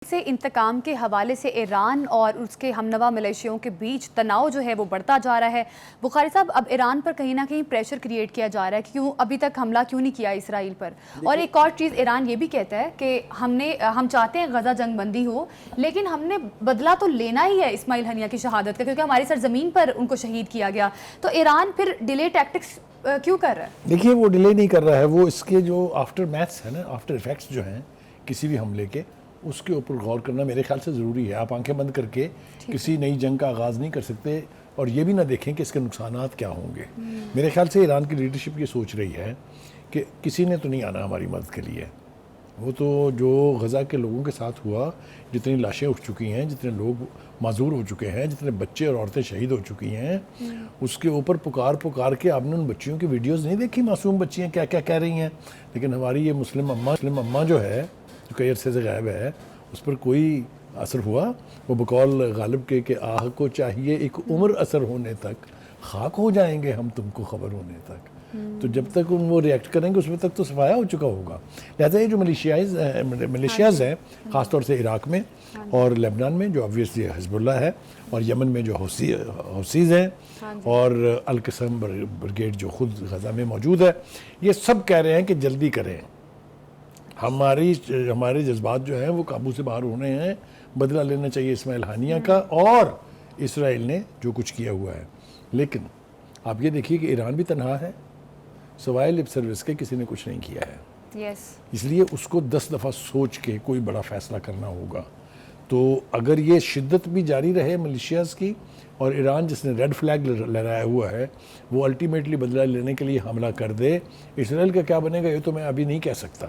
سے انتقام کے حوالے سے ایران اور اس کے ہمنوا ملیشیوں کے بیچ تناؤ جو ہے وہ بڑھتا جا رہا ہے۔ بخاری صاحب، اب ایران پر کہیں نہ کہیں پریشر کریٹ کیا جا رہا ہے کہ کیوں ابھی تک حملہ کیوں نہیں کیا اسرائیل پر، اور ایک اور چیز ایران یہ بھی کہتا ہے کہ ہم چاہتے ہیں غزہ جنگ بندی ہو، لیکن ہم نے بدلہ تو لینا ہی ہے اسماعیل ہنیہ کی شہادت کا، کیونکہ ہماری سرزمین پر ان کو شہید کیا گیا۔ تو ایران پھر ڈیلے ٹیکٹکس کیوں کر رہا ہے؟ دیکھیے، وہ ڈیلے نہیں کر رہا ہے، وہ اس کے جو آفٹر میتھس ہے نا، آفٹر ایفیکٹس جو ہیں کسی بھی حملے کے، اس کے اوپر غور کرنا میرے خیال سے ضروری ہے۔ آپ آنکھیں بند کر کے کسی نئی جنگ کا آغاز نہیں کر سکتے اور یہ بھی نہ دیکھیں کہ اس کے نقصانات کیا ہوں گے۔ میرے خیال سے ایران کی لیڈرشپ یہ سوچ رہی ہے کہ کسی نے تو نہیں آنا ہماری مدد کے لیے۔ وہ تو جو غزہ کے لوگوں کے ساتھ ہوا، جتنی لاشیں اٹھ چکی ہیں، جتنے لوگ معذور ہو چکے ہیں، جتنے بچے اور عورتیں شہید ہو چکی ہیں، اس کے اوپر پکار کے آپ نے ان بچیوں کی ویڈیوز نہیں دیکھی؟ معصوم بچیاں کیا کیا کہہ رہی ہیں۔ لیکن ہماری یہ مسلم اماں جو ہے، جو کئی عرصے سے غائب ہے، اس پر کوئی اثر ہوا؟ وہ بقول غالب کے کہ آہ کو چاہیے ایک عمر اثر ہونے تک، خاک ہو جائیں گے ہم تم کو خبر ہونے تک۔ تو جب تک وہ ریئیکٹ کریں گے اس وقت تک تو صفایا ہو چکا ہوگا۔ لہٰذا یہ جو ملیشیاز ہیں، خاص طور سے عراق میں اور لیبنان میں جو obviously حزب اللہ ہے، اور یمن میں جو حوثیز ہیں، اور القسم بریگیڈ جو خود غزہ میں موجود ہے، یہ سب کہہ رہے ہیں کہ جلدی کریں، ہمارے جذبات جو ہیں وہ قابو سے باہر ہونے ہیں، بدلہ لینا چاہیے اسماعیل ہنیہ کا اور اسرائیل نے جو کچھ کیا ہوا ہے۔ لیکن آپ یہ دیکھیے کہ ایران بھی تنہا ہے، سوائے لپ سروس کے کسی نے کچھ نہیں کیا ہے۔ اس لیے اس کو 10 دفعہ سوچ کے کوئی بڑا فیصلہ کرنا ہوگا۔ تو اگر یہ شدت بھی جاری رہے ملیشیاز کی، اور ایران جس نے ریڈ فلیگ لہرایا ہوا ہے وہ الٹیمیٹلی بدلہ لینے کے لیے حملہ کر دے، اسرائیل کا کیا بنے گا یہ تو میں ابھی نہیں کہہ سکتا۔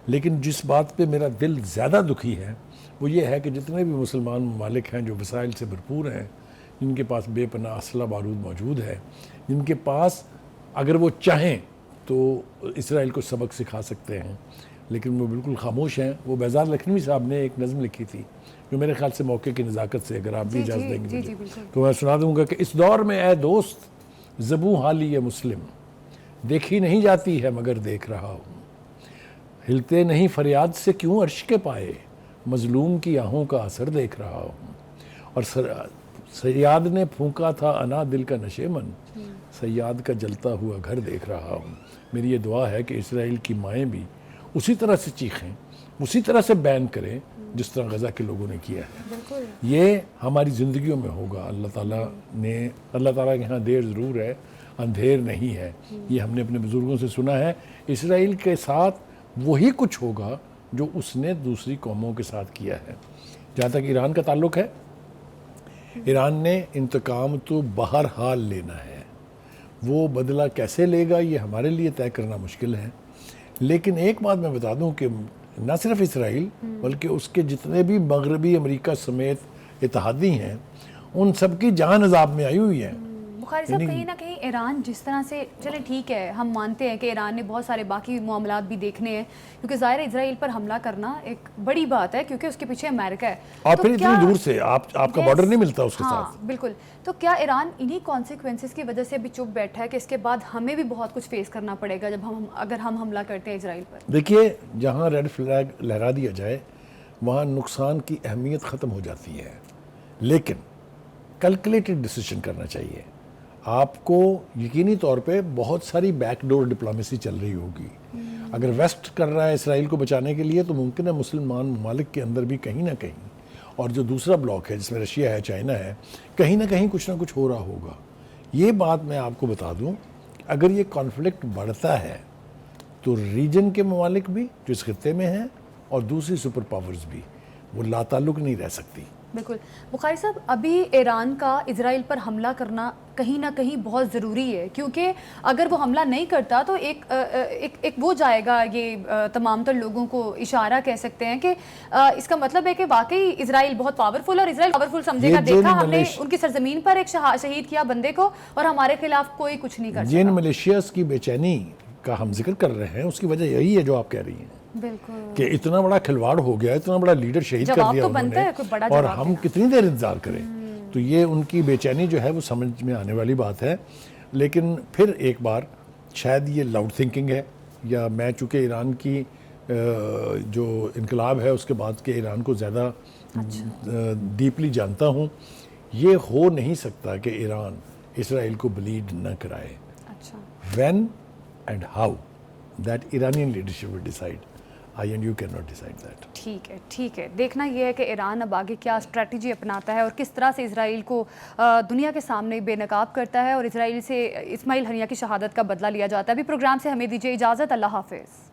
لیکن جس بات پہ میرا دل زیادہ دکھی ہے وہ یہ ہے کہ جتنے بھی مسلمان ممالک ہیں جو وسائل سے بھرپور ہیں، جن کے پاس بے پناہ اسلحہ بارود موجود ہے، جن کے پاس اگر وہ چاہیں تو اسرائیل کو سبق سکھا سکتے ہیں، لیکن وہ بالکل خاموش ہیں۔ وہ بیزار لکھنوی صاحب نے ایک نظم لکھی تھی جو میرے خیال سے موقع کی نزاکت سے، اگر آپ بھی اجازت دیں گے تو میں سنا دوں گا کہ اس دور میں اے دوست زبوں حالی مسلم، دیکھی نہیں جاتی ہے مگر دیکھ رہا ہوں، ہلتے نہیں فریاد سے کیوں عرش کے پائے، مظلوم کی آہوں کا اثر دیکھ رہا ہوں، اور سیاد نے پھونکا تھا انا دل کا نشیمن، سیاد کا جلتا ہوا گھر دیکھ رہا ہوں۔ میری یہ دعا ہے کہ اسرائیل کی مائیں بھی اسی طرح سے چیخیں، اسی طرح سے بین کریں جس طرح غزہ کے لوگوں نے کیا ہے۔ یہ ہماری زندگیوں میں ہوگا۔ اللہ تعالیٰ کے ہاں دیر ضرور ہے، اندھیر نہیں ہے، یہ ہم نے اپنے بزرگوں سے سنا ہے۔ اسرائیل کے ساتھ وہی کچھ ہوگا جو اس نے دوسری قوموں کے ساتھ کیا ہے۔ جہاں تک ایران کا تعلق ہے، ایران نے انتقام تو بہرحال لینا ہے، وہ بدلہ کیسے لے گا یہ ہمارے لیے طے کرنا مشکل ہے۔ لیکن ایک بات میں بتا دوں کہ نہ صرف اسرائیل بلکہ اس کے جتنے بھی مغربی امریکہ سمیت اتحادی ہیں، ان سب کی جان عذاب میں آئی ہوئی ہے۔ بخاری صاحب، کہیں نہ کہیں ایران جس طرح سے، چلیں ٹھیک ہے ہم مانتے ہیں کہ ایران نے بہت سارے باقی معاملات بھی دیکھنے ہیں، کیونکہ ظاہر ہے اسرائیل پر حملہ کرنا ایک بڑی بات ہے کیونکہ اس کے پیچھے امریکہ ہے، اور پھر اتنی دور سے آپ کا بارڈر نہیں ملتا اس کے ساتھ۔ ہاں بالکل۔ تو کیا ایران انہی کانسیکوینسز کی وجہ سے ابھی چپ بیٹھا ہے کہ اس کے بعد ہمیں بھی بہت کچھ فیس کرنا پڑے گا اگر ہم حملہ کرتے ہیں اسرائیل پر؟ دیکھیے، جہاں ریڈ فلیگ لہرا دیا جائے وہاں نقصان کی اہمیت ختم ہو جاتی ہے، لیکن کیلکولیٹڈ ڈیسیژن کرنا چاہیے۔ آپ کو یقینی طور پہ بہت ساری بیک ڈور ڈپلومیسی چل رہی ہوگی۔ اگر ویسٹ کر رہا ہے اسرائیل کو بچانے کے لیے تو ممکن ہے مسلمان ممالک کے اندر بھی کہیں نہ کہیں، اور جو دوسرا بلاک ہے جس میں رشیا ہے، چائنا ہے، کہیں نہ کہیں کچھ نہ کچھ ہو رہا ہوگا۔ یہ بات میں آپ کو بتا دوں، اگر یہ کانفلکٹ بڑھتا ہے تو ریجن کے ممالک بھی جو اس خطے میں ہیں اور دوسری سپر پاورز بھی، وہ لا تعلق نہیں رہ سکتی۔ بالکل۔ بخاری صاحب، ابھی ایران کا اسرائیل پر حملہ کرنا کہیں نہ کہیں بہت ضروری ہے، کیونکہ اگر وہ حملہ نہیں کرتا تو ایک وہ جائے گا، یہ تمام تر لوگوں کو اشارہ کہہ سکتے ہیں کہ اس کا مطلب ہے کہ واقعی اسرائیل بہت پاورفل، اور اسرائیل پاورفل سمجھے گا، دیکھا ہم نے ان کی سرزمین پر ایک شہید کیا بندے کو اور ہمارے خلاف کوئی کچھ نہیں کر سکتا۔ جن ملیشیاز کی بے چینی کا ہم ذکر کر رہے ہیں اس کی وجہ یہی ہے جو آپ کہہ رہی ہیں، بالکل، کہ اتنا بڑا کھلواڑ ہو گیا، اتنا بڑا لیڈر شہید کر دیا انہوں نے، اور ہم کتنی دیر انتظار کریں۔ تو یہ ان کی بے چینی جو ہے وہ سمجھ میں آنے والی بات ہے۔ لیکن پھر ایک بار شاید یہ لاؤڈ تھنکنگ ہے، یا میں چونکہ ایران کی جو انقلاب ہے اس کے بعد کے ایران کو زیادہ ڈیپلی جانتا ہوں. یہ ہو نہیں سکتا کہ ایران اسرائیل کو بلیڈ نہ کرائے. اچھا when and how that Iranian leadership will decide. I and you cannot decide that. ٹھیک ہے. دیکھنا یہ ہے کہ ایران اب آگے کیا اسٹریٹجی اپناتا ہے اور کس طرح سے اسرائیل کو دنیا کے سامنے بے نقاب کرتا ہے اور اسرائیل سے اسماعیل ہنیہ کی شہادت کا بدلہ لیا جاتا ہے. ابھی پروگرام سے ہمیں دیجیے اجازت. اللہ حافظ.